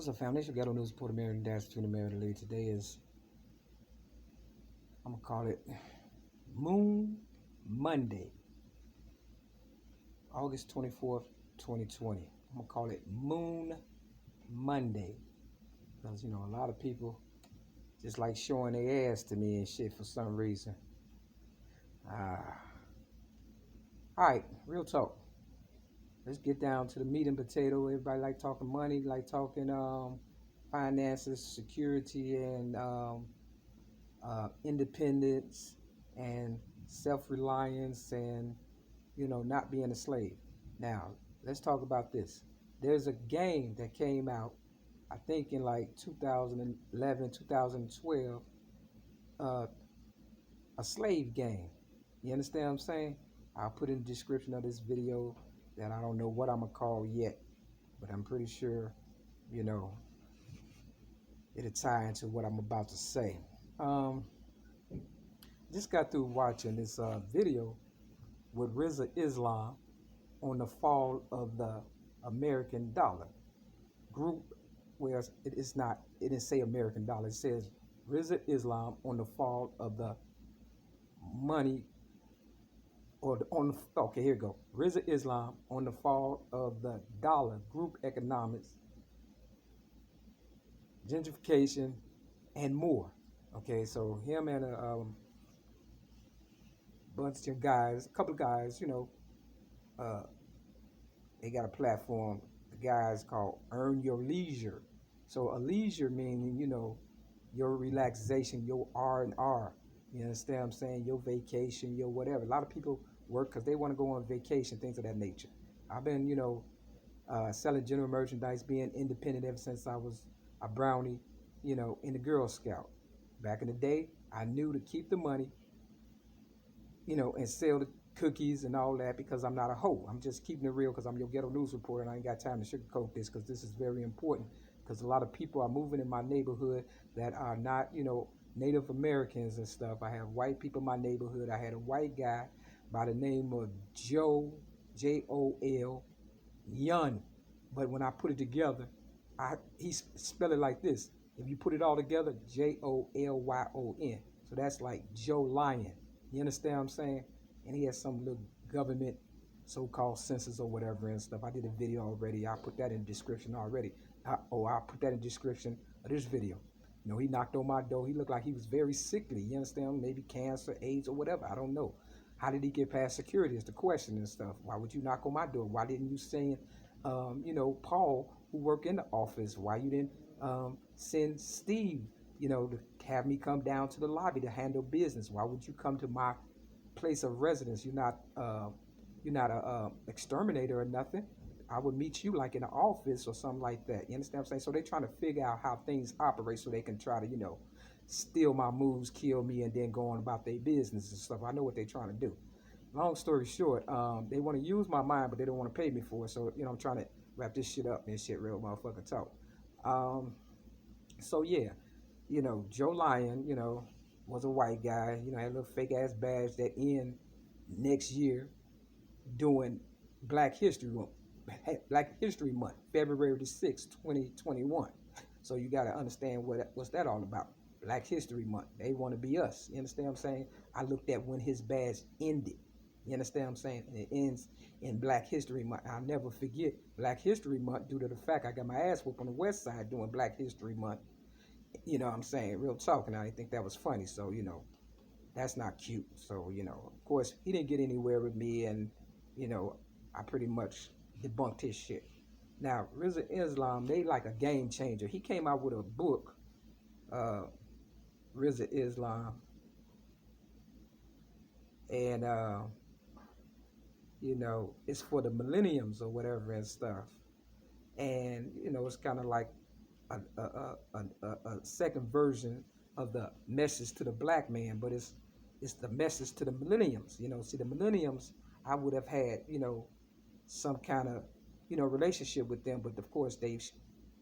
What's up, family? It's your Ghetto News Report, American Dash between American League. Today is, I'm going to call it Moon Monday, August 24th, 2020. I'm going to call it Moon Monday because, a lot of people just like showing their ass to me and shit for some reason. All right, real talk. Let's get down to the meat and potato. Everybody like talking money, like talking finances, security, and independence and self-reliance and not being a slave. Now let's talk about this. There's a game that came out, I think in like 2011 2012, a slave game. You understand what I'm saying? I'll put in the description of this video that I don't know what I'm gonna call yet, but I'm pretty sure it'll tie into what I'm about to say. Just got through watching this video with Rizza Islam on the fall of the American dollar group, where it didn't say American dollar, it says Rizza Islam on the fall of the money, okay, here we go. Rizza Islam on the fall of the dollar group economics, gentrification, and more. Okay, so him and a bunch of guys, a couple of guys, they got a platform. The guys called Earn Your Leisure. So a leisure meaning, your relaxation, your R&R. You understand what I'm saying? Your vacation, your whatever. A lot of people work because they want to go on vacation, things of that nature. I've been, selling general merchandise, being independent ever since I was a brownie, in the Girl Scout. Back in the day, I knew to keep the money, and sell the cookies and all that because I'm not a hoe. I'm just keeping it real because I'm your ghetto news reporter and I ain't got time to sugarcoat this because this is very important because a lot of people are moving in my neighborhood that are not, Native Americans and stuff. I have white people in my neighborhood. I had a white guy by the name of Joel, J-O-L, Yun. But when I put it together, he spell it like this. If you put it all together, Jolyon. So that's like Joe Lyon. You understand what I'm saying? And he has some little government so-called census or whatever and stuff. I did a video already. I'll put that in the description already. I'll put that in the description of this video. He knocked on my door. He looked like he was very sickly. You understand? Maybe cancer, AIDS, or whatever. I don't know. How did he get past security is the question and stuff. Why would you knock on my door? Why didn't you send, Paul, who worked in the office? Why you didn't send Steve, to have me come down to the lobby to handle business? Why would you come to my place of residence? You're not a exterminator or nothing. I would meet you like in an office or something like that. You understand what I'm saying? So they're trying to figure out how things operate so they can try to, steal my moves, kill me, and then go on about their business and stuff. I know what they're trying to do. Long story short, they want to use my mind, but they don't want to pay me for it. So, I'm trying to wrap this shit up and shit real motherfucking talk. So yeah, Joe Lyon, was a white guy, had a little fake ass badge that end next year doing Black History Month, February the 6th, 2021. So you got to understand what's that all about. Black History Month. They want to be us. You understand what I'm saying? I looked at when his badge ended. You understand what I'm saying? And it ends in Black History Month. I'll never forget Black History Month due to the fact I got my ass whooped on the West Side doing Black History Month. You know what I'm saying? Real talk. And I didn't think that was funny. So, that's not cute. So, of course, he didn't get anywhere with me. And, I pretty much debunked his shit. Now, Rizza Islam, they like a game changer. He came out with a book, Rizza Islam. And, it's for the millenniums or whatever and stuff. And, it's kind of like a second version of the message to the black man, but it's the message to the millenniums. See, the millenniums, I would have had, some kind of, relationship with them, but of course they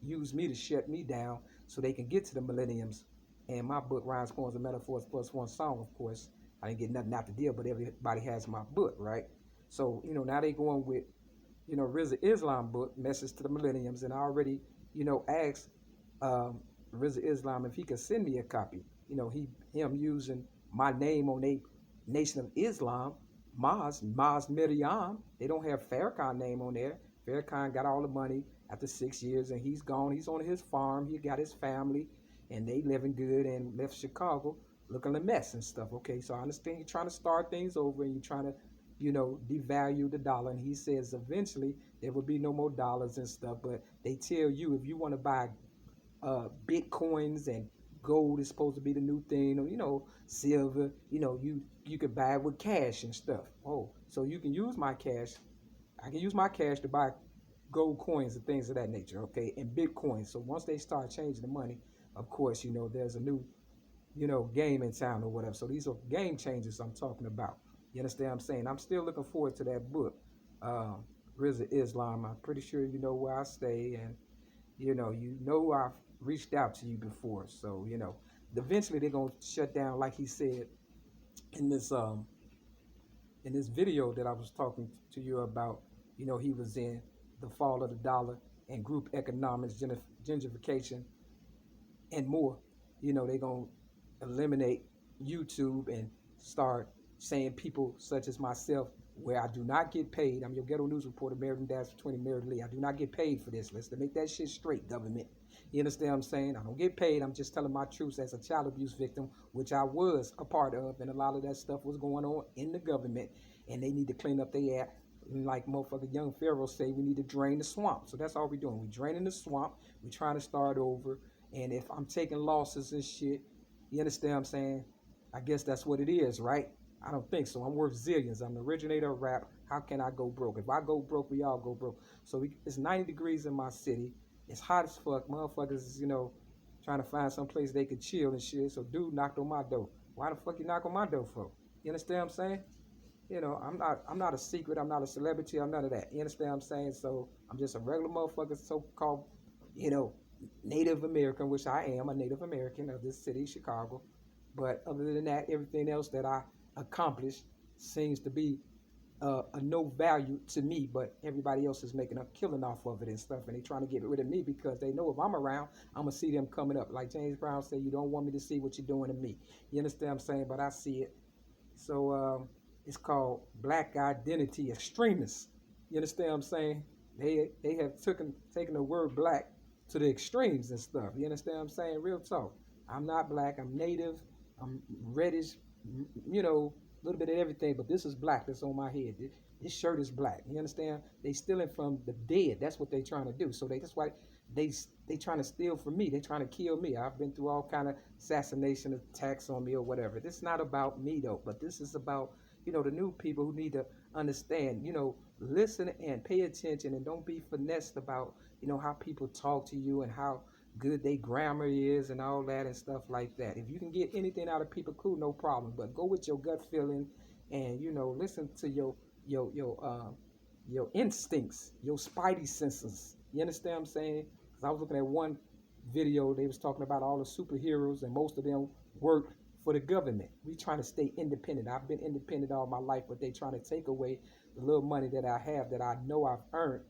use me to shut me down so they can get to the millenniums. And my book, Rhymes, Poems, and Metaphors Plus One Song, of course, I didn't get nothing out the deal, but everybody has my book, right? So, now they going with, Rizza Islam book, Message to the Millenniums, and I already asked um, Rizza Islam if he could send me a copy. Him using my name on a Nation of Islam, Maz Miriam. They don't have Farrakhan name on there. Farrakhan got all the money after 6 years, and he's gone. He's on his farm. He got his family, and they living good and left Chicago looking a mess and stuff. Okay, so I understand you're trying to start things over and you're trying to, devalue the dollar. And he says eventually there will be no more dollars and stuff. But they tell you if you want to buy bitcoins and gold is supposed to be the new thing, or silver, you could buy it with cash and stuff. Oh, so you can use my cash. I can use my cash to buy gold coins and things of that nature, okay, and bitcoin. So once they start changing the money, of course, there's a new, game in town or whatever. So these are game changers I'm talking about. You understand what I'm saying? I'm still looking forward to that book, um, Rizza Islam. I'm pretty sure you know where I stay, and I've reached out to you before. So eventually they're gonna shut down, like he said in this video that I was talking to you about. He was in the fall of the dollar and group economics, gentrification, and more. They're going to eliminate YouTube and start saying people such as myself, where I do not get paid. I'm your ghetto news reporter, Meriden Dash for 20 Meriden Lee. I do not get paid for this. Let's make that shit straight, government. You understand what I'm saying? I don't get paid. I'm just telling my truth as a child abuse victim, which I was a part of, and a lot of that stuff was going on in the government, and they need to clean up their act. Like motherfucker Young Pharaoh say, we need to drain the swamp. So that's all we're doing. We're draining the swamp. We're trying to start over. And if I'm taking losses and shit, you understand what I'm saying? I guess that's what it is, right? I don't think so. I'm worth zillions. I'm the originator of rap. How can I go broke? If I go broke, we all go broke. So it's 90 degrees in my city. It's hot as fuck. Motherfuckers is, trying to find some place they could chill and shit. So dude knocked on my door. Why the fuck you knock on my door for? You understand what I'm saying? I'm not a secret. I'm not a celebrity. I'm none of that. You understand what I'm saying? So I'm just a regular motherfucker, so-called, you know, Native American, which I am a Native American of this city, Chicago. But other than that, everything else that I accomplished seems to be a no value to me, but everybody else is making a killing off of it and stuff, and they trying to get rid of me because they know if I'm around, I'm gonna see them coming up. Like James Brown said, you don't want me to see what you're doing to me. You understand what I'm saying? But I see it. So it's called Black Identity Extremists. You understand what I'm saying? They have taken the word black to the extremes and stuff. You understand what I'm saying? Real talk. I'm not black. I'm native. I'm reddish. A little bit of everything. But this is black. That's on my head. This shirt is black. You understand? They stealing from the dead. That's what they trying to do. So that's why they they trying to steal from me. They trying to kill me. I've been through all kind of assassination attacks on me or whatever. This is not about me though, but this is about the new people who need to understand. Listen and pay attention and don't be finessed about how people talk to you and how good their grammar is and all that and stuff like that. If you can get anything out of people, cool, no problem. But go with your gut feeling and listen to your instincts, your spidey senses. You understand what I'm saying? Because I was looking at one video, they was talking about all the superheroes, and most of them work for the government. We trying to stay independent. I've been independent all my life, but they trying to take away the little money that I have that I know I've earned,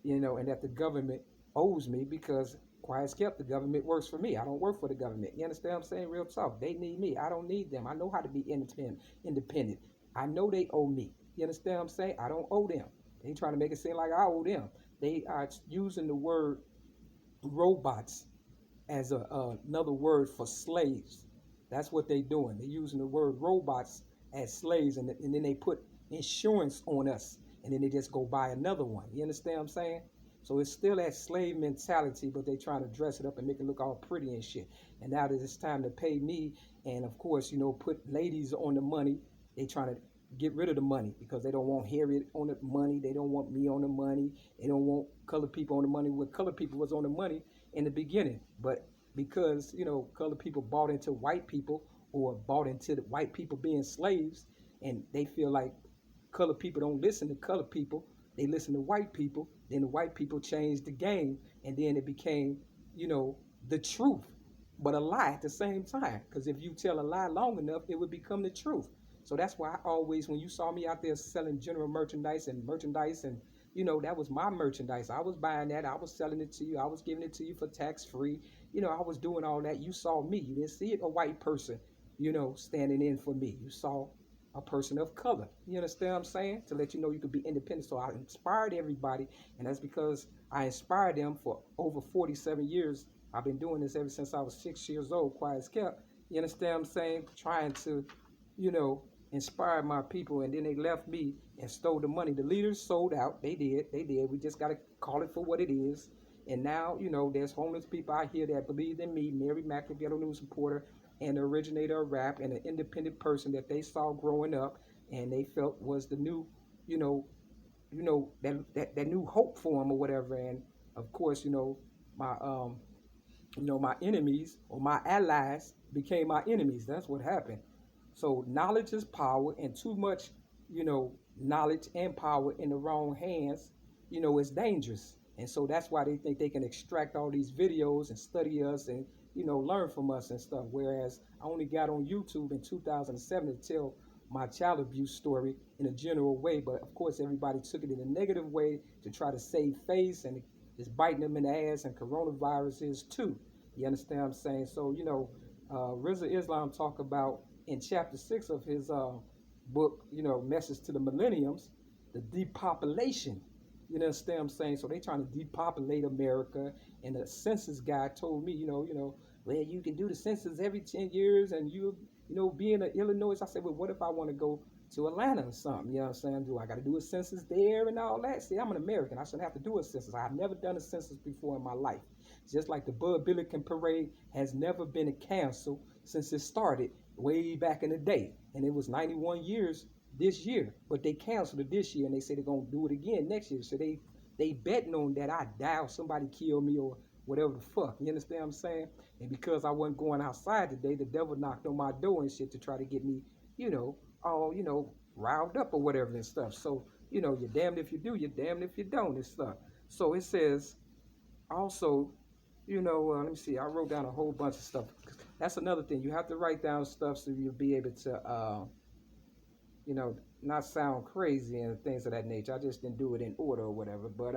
and that the government owes me because quiet as kept, the government works for me. I don't work for the government. You understand what I'm saying? Real talk. They need me. I don't need them. I know how to be independent. I know they owe me. You understand what I'm saying? I don't owe them. They trying to make it seem like I owe them. They are using the word robots as another word for slaves. That's what they're doing. They're using the word robots as slaves, and then they put insurance on us, and then they just go buy another one. You understand what I'm saying? So it's still that slave mentality, but they trying to dress it up and make it look all pretty and shit. And now that it's time to pay me, and of course, put ladies on the money, they trying to get rid of the money because they don't want Harriet on the money. They don't want me on the money. They don't want colored people on the money. When colored people was on the money in the beginning, but because colored people bought into white people or bought into the white people being slaves, and they feel like colored people don't listen to colored people, they listen to white people. Then the white people changed the game, and then it became, the truth, but a lie at the same time. Because if you tell a lie long enough, it would become the truth. So that's why I always, when you saw me out there selling general merchandise and that was my merchandise. I was buying that. I was selling it to you. I was giving it to you for tax free. I was doing all that. You saw me. You didn't see a white person, standing in for me. You saw a person of color. You understand what I'm saying? To let you know you could be independent. So I inspired everybody, and that's because I inspired them for over 47 years. I've been doing this ever since I was 6 years old, quiet as kept. You understand what I'm saying? Trying to, you know, inspire my people, and then they left me and stole the money. The leaders sold out. They did. They did. We just got to call it for what it is. And now, there's homeless people out here that believe in me, Mary Mack, a ghetto news reporter, and the originator of rap, and an independent person that they saw growing up, and they felt was the new, you know, that new hope for them or whatever. And of course, my my enemies or my allies became my enemies. That's what happened. So knowledge is power, and too much, knowledge and power in the wrong hands, is dangerous. And so that's why they think they can extract all these videos and study us and learn from us and stuff. Whereas I only got on YouTube in 2007 to tell my child abuse story in a general way, but of course everybody took it in a negative way to try to save face, and it's biting them in the ass, and coronavirus is too. You understand what I'm saying? So Rizza Islam talk about in chapter 6 of his book, Message to the Millenniums, the depopulation. You understand what I'm saying? So they trying to depopulate America, and the census guy told me, well, you can do the census every 10 years, and be in Illinois. I said, well, what if I want to go to Atlanta or something? You know what I'm saying? Do I got to do a census there and all that? See, I'm an American. I shouldn't have to do a census. I've never done a census before in my life. Just like the Bud Billiken Parade has never been canceled since it started way back in the day. And it was 91 years this year, but they canceled it this year, and they say they're going to do it again next year. So they betting on that I die or somebody kill me or whatever the fuck. You understand what I'm saying? And because I wasn't going outside today, the devil knocked on my door and shit to try to get me, all, riled up or whatever and stuff. So, you're damned if you do, you're damned if you don't and stuff. So it says also, let me see, I wrote down a whole bunch of stuff. That's another thing. You have to write down stuff so you'll be able to, not sound crazy and things of that nature. I just didn't do it in order or whatever. But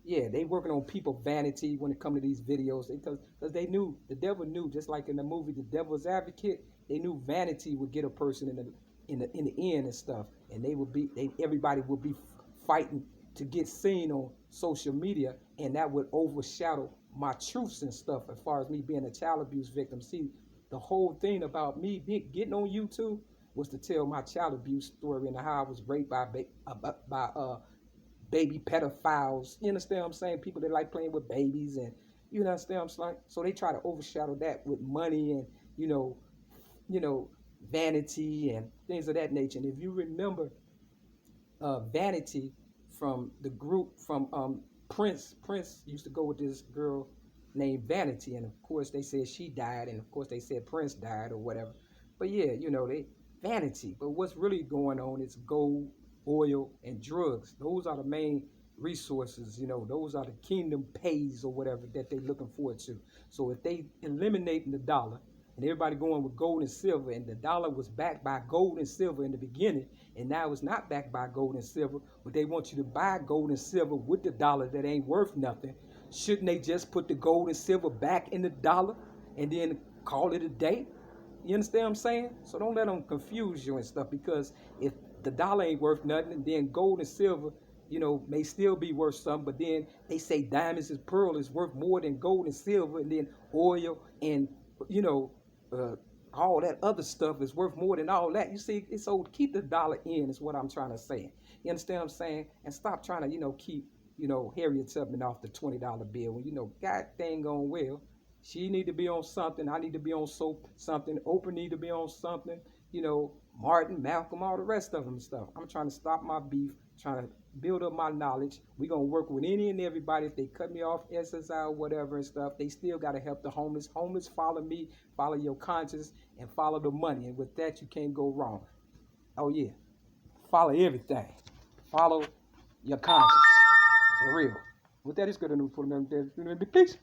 yeah, they working on people vanity when it come to these videos, because they knew, the devil knew, just like in the movie The Devil's Advocate, they knew vanity would get a person in the end and stuff, and everybody would be fighting to get seen on social media, and that would overshadow my truths and stuff as far as me being a child abuse victim. See, the whole thing about me getting on YouTube was to tell my child abuse story and how I was raped by baby pedophiles. You understand what I'm saying? People that like playing with babies, and you understand what I'm saying? So they try to overshadow that with money and you know, vanity and things of that nature. And if you remember Vanity from the group from Prince. Prince used to go with this girl named Vanity, and of course they said she died, and of course they said Prince died or whatever. But yeah, they Vanity. But what's really going on is gold, oil, and drugs. Those are the main resources. Those are the kingdom pays or whatever that they're looking forward to. So if they eliminating the dollar, and everybody going with gold and silver, and the dollar was backed by gold and silver in the beginning, and now it's not backed by gold and silver, but they want you to buy gold and silver with the dollar that ain't worth nothing. Shouldn't they just put the gold and silver back in the dollar and then call it a day? You understand what I'm saying? So don't let them confuse you and stuff, because if the dollar ain't worth nothing, and then gold and silver, may still be worth something, but then they say diamonds and pearl is worth more than gold and silver, and then oil and, you know, uh, all that other stuff is worth more than all that. You see, it's so keep the dollar in is what I'm trying to say. You understand what I'm saying? And stop trying to, keep, Harriet Tubman off the $20 bill when God dang on well. She need to be on something. I need to be on something. Oprah need to be on something. Martin, Malcolm, all the rest of them stuff. I'm trying to stop my beef, trying to build up my knowledge. We're going to work with any and everybody. If they cut me off SSI or whatever and stuff, they still got to help the homeless. Homeless, follow me, follow your conscience, and follow the money. And with that, you can't go wrong. Oh, yeah. Follow everything. Follow your conscience. For real. With that, it's good to know for them. Peace.